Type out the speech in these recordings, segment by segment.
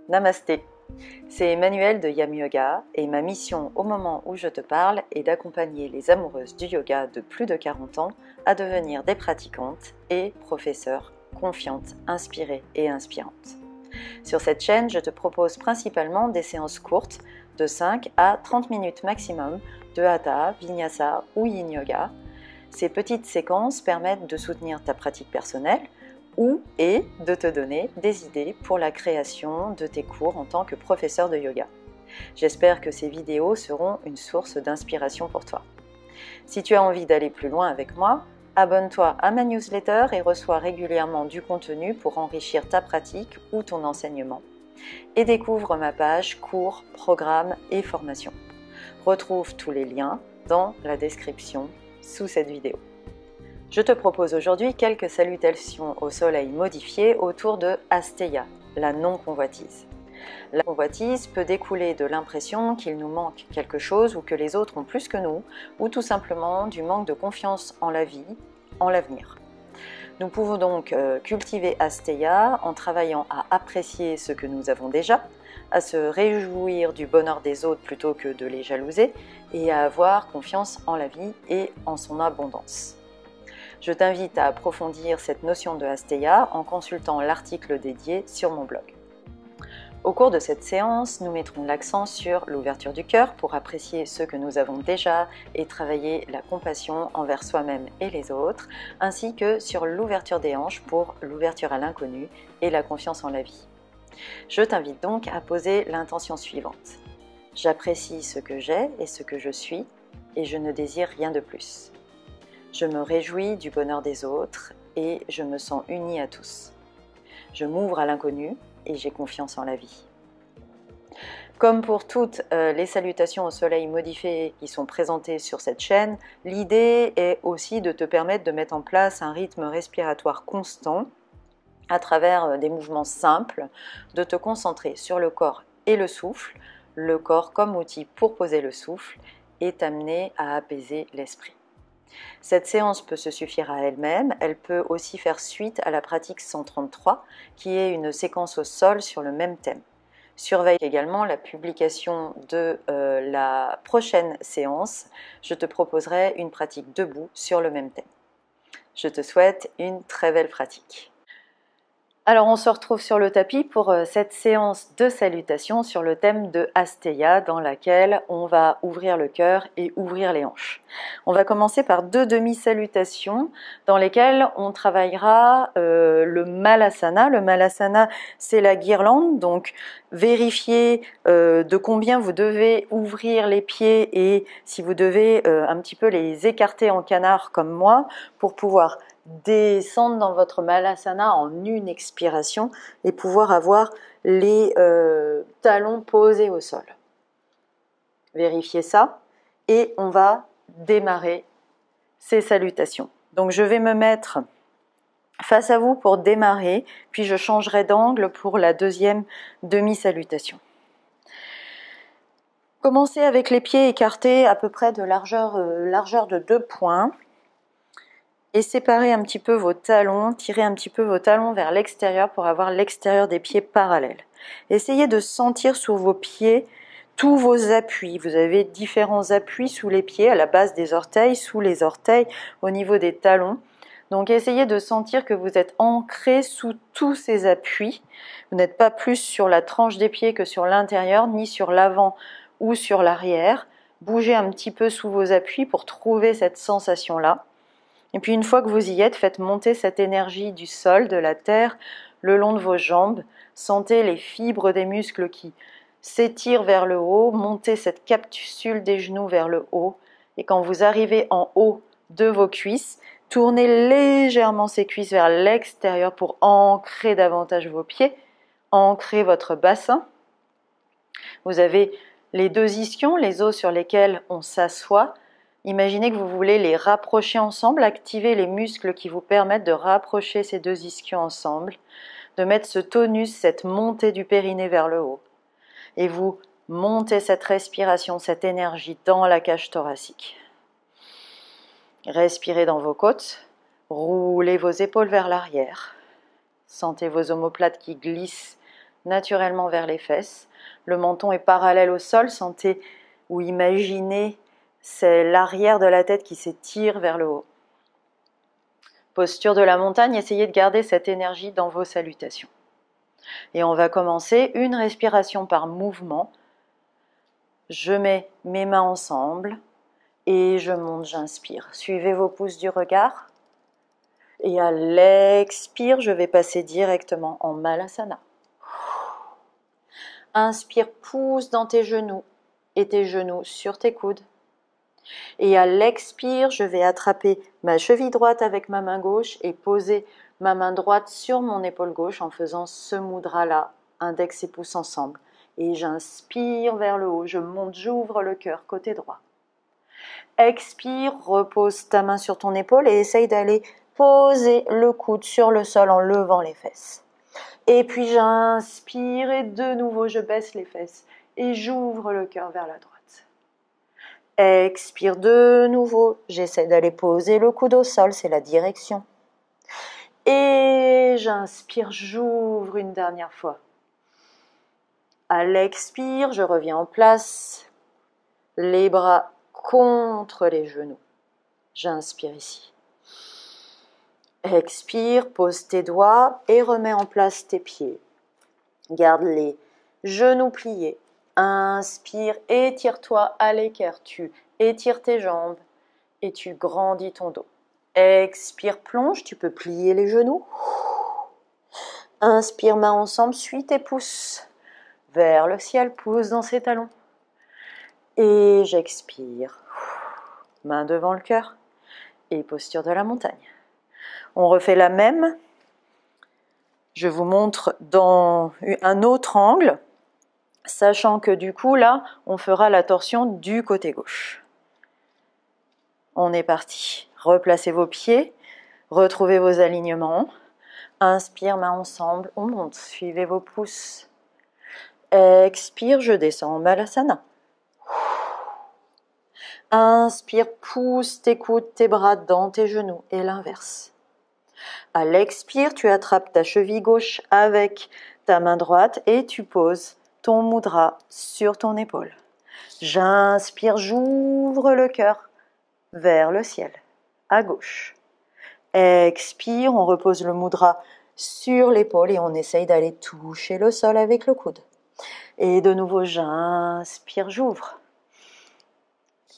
Namasté, c'est Emmanuelle de Yam Yoga et ma mission au moment où je te parle est d'accompagner les amoureuses du yoga de plus de 40 ans à devenir des pratiquantes et professeurs confiantes, inspirées et inspirantes. Sur cette chaîne, je te propose principalement des séances courtes de 5 à 30 minutes maximum de Hatha, Vinyasa ou Yin Yoga. Ces petites séquences permettent de soutenir ta pratique personnelle et de te donner des idées pour la création de tes cours en tant que professeur de yoga. J'espère que ces vidéos seront une source d'inspiration pour toi. Si tu as envie d'aller plus loin avec moi, abonne-toi à ma newsletter et reçois régulièrement du contenu pour enrichir ta pratique ou ton enseignement. Et découvre ma page cours, programmes et formations. Retrouve tous les liens dans la description sous cette vidéo. Je te propose aujourd'hui quelques salutations au soleil modifiées autour de Asteya, la non-convoitise. La convoitise peut découler de l'impression qu'il nous manque quelque chose ou que les autres ont plus que nous, ou tout simplement du manque de confiance en la vie, en l'avenir. Nous pouvons donc cultiver Asteya en travaillant à apprécier ce que nous avons déjà, à se réjouir du bonheur des autres plutôt que de les jalouser, et à avoir confiance en la vie et en son abondance. Je t'invite à approfondir cette notion de Asteya en consultant l'article dédié sur mon blog. Au cours de cette séance, nous mettrons l'accent sur l'ouverture du cœur pour apprécier ce que nous avons déjà et travailler la compassion envers soi-même et les autres, ainsi que sur l'ouverture des hanches pour l'ouverture à l'inconnu et la confiance en la vie. Je t'invite donc à poser l'intention suivante. J'apprécie ce que j'ai et ce que je suis et je ne désire rien de plus. Je me réjouis du bonheur des autres et je me sens unie à tous. Je m'ouvre à l'inconnu et j'ai confiance en la vie. Comme pour toutes les salutations au soleil modifiées qui sont présentées sur cette chaîne, l'idée est aussi de te permettre de mettre en place un rythme respiratoire constant à travers des mouvements simples, de te concentrer sur le corps et le souffle, le corps comme outil pour poser le souffle et t'amener à apaiser l'esprit. Cette séance peut se suffire à elle-même, elle peut aussi faire suite à la pratique 133, qui est une séquence au sol sur le même thème. Surveille également la publication de la prochaine séance. Je te proposerai une pratique debout sur le même thème. Je te souhaite une très belle pratique. Alors on se retrouve sur le tapis pour cette séance de salutations sur le thème de Asteya dans laquelle on va ouvrir le cœur et ouvrir les hanches. On va commencer par deux demi-salutations dans lesquelles on travaillera le Malasana. Le Malasana, c'est la guirlande, donc vérifiez de combien vous devez ouvrir les pieds et si vous devez un petit peu les écarter en canard comme moi pour pouvoir descendre dans votre Malasana en une expiration et pouvoir avoir les talons posés au sol. Vérifiez ça et on va démarrer ces salutations. Donc je vais me mettre face à vous pour démarrer, puis je changerai d'angle pour la deuxième demi-salutation. Commencez avec les pieds écartés à peu près de largeur de 2 points. Et séparez un petit peu vos talons, tirez un petit peu vos talons vers l'extérieur pour avoir l'extérieur des pieds parallèles. Essayez de sentir sur vos pieds tous vos appuis. Vous avez différents appuis sous les pieds, à la base des orteils, sous les orteils, au niveau des talons. Donc essayez de sentir que vous êtes ancré sous tous ces appuis. Vous n'êtes pas plus sur la tranche des pieds que sur l'intérieur, ni sur l'avant ou sur l'arrière. Bougez un petit peu sous vos appuis pour trouver cette sensation-là. Et puis une fois que vous y êtes, faites monter cette énergie du sol, de la terre, le long de vos jambes. Sentez les fibres des muscles qui s'étirent vers le haut. Montez cette capsule des genoux vers le haut. Et quand vous arrivez en haut de vos cuisses, tournez légèrement ces cuisses vers l'extérieur pour ancrer davantage vos pieds, ancrer votre bassin. Vous avez les deux ischions, les os sur lesquels on s'assoit. Imaginez que vous voulez les rapprocher ensemble, activer les muscles qui vous permettent de rapprocher ces deux ischions ensemble, de mettre ce tonus, cette montée du périnée vers le haut. Et vous montez cette respiration, cette énergie dans la cage thoracique. Respirez dans vos côtes, roulez vos épaules vers l'arrière. Sentez vos omoplates qui glissent naturellement vers les fesses. Le menton est parallèle au sol. Sentez ou imaginez, c'est l'arrière de la tête qui s'étire vers le haut. Posture de la montagne, essayez de garder cette énergie dans vos salutations. Et on va commencer une respiration par mouvement. Je mets mes mains ensemble et je monte, j'inspire. Suivez vos pouces du regard. Et à l'expire, je vais passer directement en Malasana. Inspire, pousse dans tes genoux et tes genoux sur tes coudes. Et à l'expire, je vais attraper ma cheville droite avec ma main gauche et poser ma main droite sur mon épaule gauche en faisant ce mudra-là, index et pouce ensemble. Et j'inspire vers le haut, je monte, j'ouvre le cœur, côté droit. Expire, repose ta main sur ton épaule et essaye d'aller poser le coude sur le sol en levant les fesses. Et puis j'inspire et de nouveau je baisse les fesses et j'ouvre le cœur vers la droite. Expire de nouveau, j'essaie d'aller poser le coude au sol, c'est la direction. Et j'inspire, j'ouvre une dernière fois. À l'expire, je reviens en place, les bras contre les genoux. J'inspire ici. Expire, pose tes doigts et remets en place tes pieds. Garde les genoux pliés. Inspire, étire-toi à l'équerre. Tu étires tes jambes et tu grandis ton dos. Expire, plonge, tu peux plier les genoux. Inspire, main ensemble, suis tes pouces vers le ciel, pousse dans ses talons. Et j'expire. Main devant le cœur et posture de la montagne. On refait la même. Je vous montre dans un autre angle, sachant que du coup, là, on fera la torsion du côté gauche. On est parti. Replacez vos pieds, retrouvez vos alignements. Inspire, main ensemble, on monte. Suivez vos pouces. Expire, je descends en Malasana. Inspire, pousse tes coudes, tes bras dans tes genoux et l'inverse. À l'expire, tu attrapes ta cheville gauche avec ta main droite et tu poses ton mudra sur ton épaule. J'inspire, j'ouvre le cœur vers le ciel, à gauche. Expire, on repose le mudra sur l'épaule et on essaye d'aller toucher le sol avec le coude. Et de nouveau, j'inspire, j'ouvre.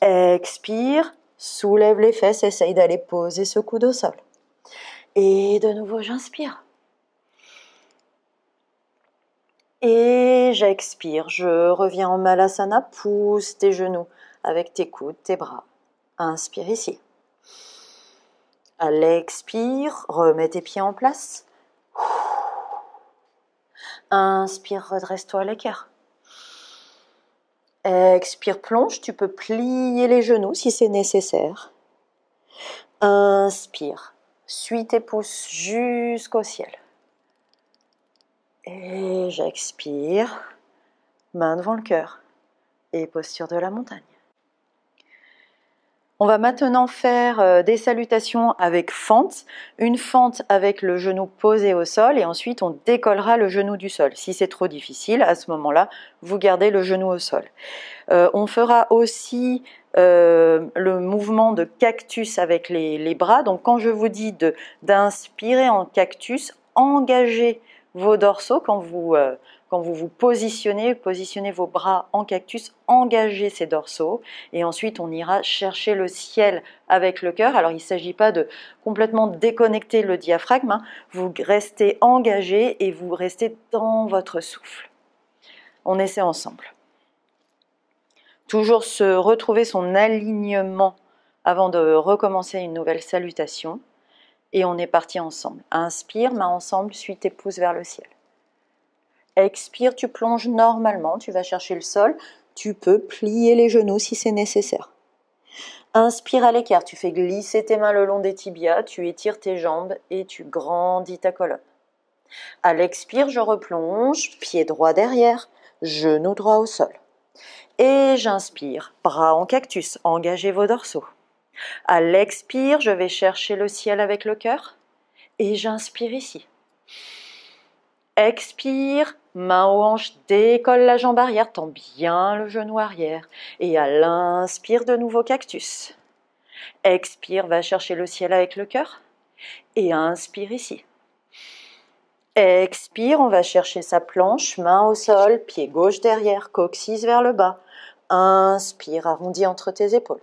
Expire, soulève les fesses, essaye d'aller poser ce coude au sol. Et de nouveau, j'inspire. Et j'expire. Je reviens en Malasana. Pousse tes genoux avec tes coudes, tes bras. Inspire ici. À l'expire, remets tes pieds en place. Inspire, redresse-toi à l'équerre. Expire, plonge. Tu peux plier les genoux si c'est nécessaire. Inspire. Suis tes pouces jusqu'au ciel. Et j'expire, main devant le cœur et posture de la montagne. On va maintenant faire des salutations avec fente, une fente avec le genou posé au sol et ensuite on décollera le genou du sol. Si c'est trop difficile, à ce moment-là, vous gardez le genou au sol. On fera aussi le mouvement de cactus avec les bras. Donc quand je vous dis d'inspirer en cactus, engagez vos dorsaux quand vous vous positionnez vos bras en cactus, engagez ces dorsaux et ensuite on ira chercher le ciel avec le cœur. Alors il ne s'agit pas de complètement déconnecter le diaphragme, hein. Vous restez engagé et vous restez dans votre souffle. On essaie ensemble. Toujours se retrouver son alignement avant de recommencer une nouvelle salutation. Et on est parti ensemble. Inspire, main ensemble, suis tes pouces vers le ciel. Expire, tu plonges normalement, tu vas chercher le sol. Tu peux plier les genoux si c'est nécessaire. Inspire à l'équerre, tu fais glisser tes mains le long des tibias, tu étires tes jambes et tu grandis ta colonne. À l'expire, je replonge, pied droit derrière, genou droit au sol. Et j'inspire, bras en cactus, engagez vos dorsaux. À l'expire, je vais chercher le ciel avec le cœur et j'inspire ici. Expire, main aux hanches, décolle la jambe arrière, tends bien le genou arrière. Et à l'inspire, de nouveau cactus. Expire, va chercher le ciel avec le cœur. Et inspire ici. Expire, on va chercher sa planche, main au sol, pied gauche derrière, coccyx vers le bas. Inspire, arrondis entre tes épaules.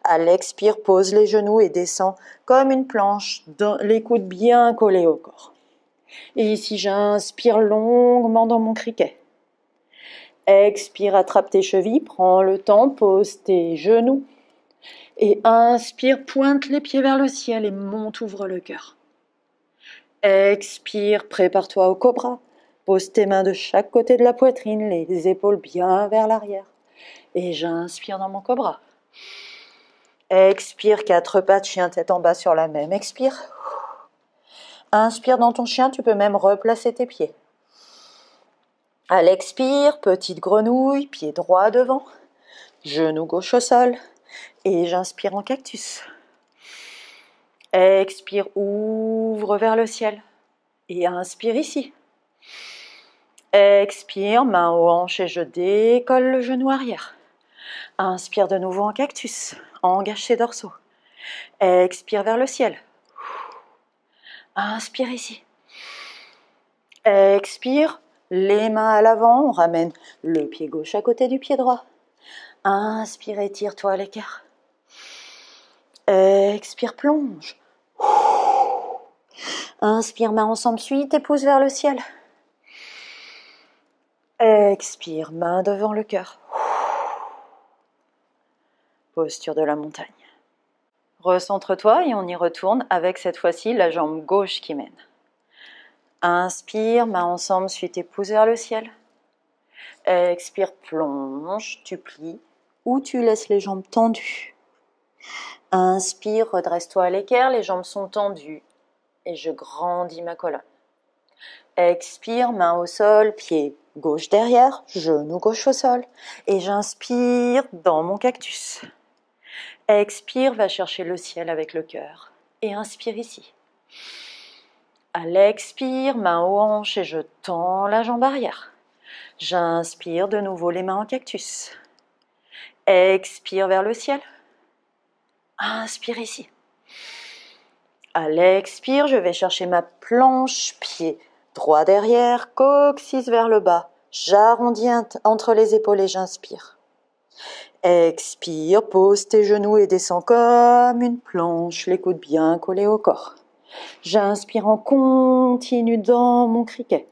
À l'expire, pose les genoux et descends comme une planche, les coudes bien collés au corps. Et ici, j'inspire longuement dans mon criquet. Expire, attrape tes chevilles, prends le temps, pose tes genoux. Et inspire, pointe les pieds vers le ciel et monte, ouvre le cœur. Expire, prépare-toi au cobra. Pose tes mains de chaque côté de la poitrine, les épaules bien vers l'arrière. Et j'inspire dans mon cobra. Expire, 4 pattes, chien tête en bas sur la même. Expire. Inspire dans ton chien, tu peux même replacer tes pieds. À l'expire, petite grenouille, pied droit devant, genou gauche au sol. Et j'inspire en cactus. Expire, ouvre vers le ciel. Et inspire ici. Expire, main aux hanches et je décolle le genou arrière. Inspire de nouveau en cactus. Engage ses dorsaux. Expire vers le ciel. Inspire ici. Expire, les mains à l'avant. On ramène le pied gauche à côté du pied droit. Inspire, étire-toi à l'écart. Expire, plonge. Inspire, main ensemble, suis tes pouces vers le ciel. Expire, main devant le cœur. Posture de la montagne. Recentre-toi et on y retourne avec cette fois-ci la jambe gauche qui mène. Inspire, main ensemble, suis tes pouces vers le ciel. Expire, plonge, tu plies ou tu laisses les jambes tendues. Inspire, redresse-toi à l'équerre, les jambes sont tendues et je grandis ma colonne. Expire, main au sol, pied gauche derrière, genou gauche au sol. Et j'inspire dans mon cactus. Expire, va chercher le ciel avec le cœur. Et inspire ici. À l'expire, main aux hanches et je tends la jambe arrière. J'inspire de nouveau les mains en cactus. Expire vers le ciel. Inspire ici. À l'expire, je vais chercher ma planche, pied droit derrière, coccyx vers le bas. J'arrondis entre les épaules et j'inspire. Expire, pose tes genoux et descends comme une planche, les coudes bien collés au corps. J'inspire en continu dans mon criquet.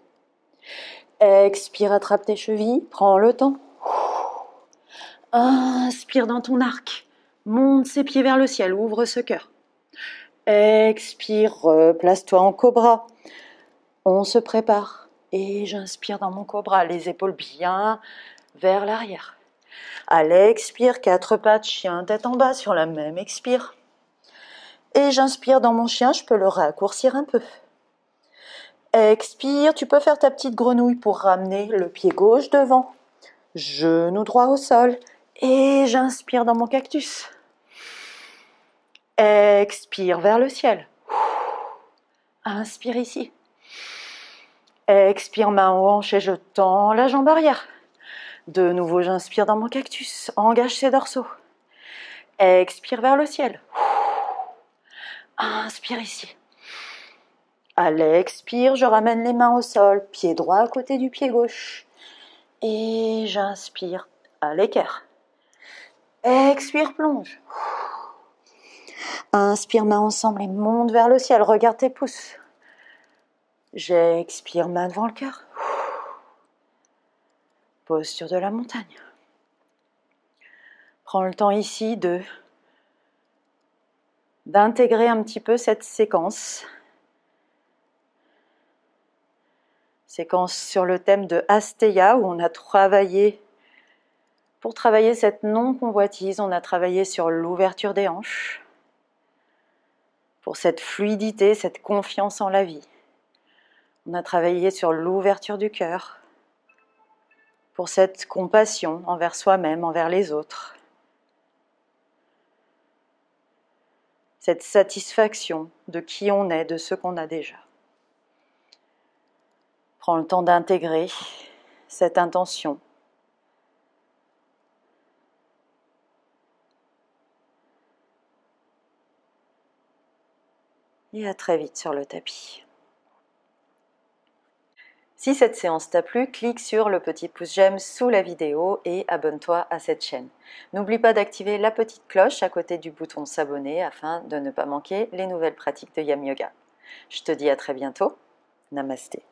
Expire, attrape tes chevilles, prends le temps. Inspire dans ton arc, monte ses pieds vers le ciel, ouvre ce cœur. Expire, replace-toi en cobra. On se prépare et j'inspire dans mon cobra, les épaules bien vers l'arrière. À l'expire, 4 pattes, chien tête en bas sur la même expire. Et j'inspire dans mon chien, je peux le raccourcir un peu. Expire, tu peux faire ta petite grenouille pour ramener le pied gauche devant. Genou droit au sol. Et j'inspire dans mon cactus. Expire vers le ciel. Inspire ici. Expire, main aux hanches et je tends la jambe arrière. De nouveau, j'inspire dans mon cactus. Engage ses dorsaux. Expire vers le ciel. Inspire ici. À l'expire, je ramène les mains au sol, pied droit à côté du pied gauche. Et j'inspire à l'équerre. Expire, plonge. Inspire, main ensemble et monte vers le ciel. Regarde tes pouces. J'expire, main devant le cœur. Posture de la montagne. Prends le temps ici d'intégrer un petit peu cette séquence. Séquence sur le thème de Asteya où on a travaillé, pour travailler cette non-convoitise, on a travaillé sur l'ouverture des hanches, pour cette fluidité, cette confiance en la vie. On a travaillé sur l'ouverture du cœur, pour cette compassion envers soi-même, envers les autres. Cette satisfaction de qui on est, de ce qu'on a déjà. Prends le temps d'intégrer cette intention. Et à très vite sur le tapis. Si cette séance t'a plu, clique sur le petit pouce j'aime sous la vidéo et abonne-toi à cette chaîne. N'oublie pas d'activer la petite cloche à côté du bouton s'abonner afin de ne pas manquer les nouvelles pratiques de Yam Yoga. Je te dis à très bientôt. Namasté.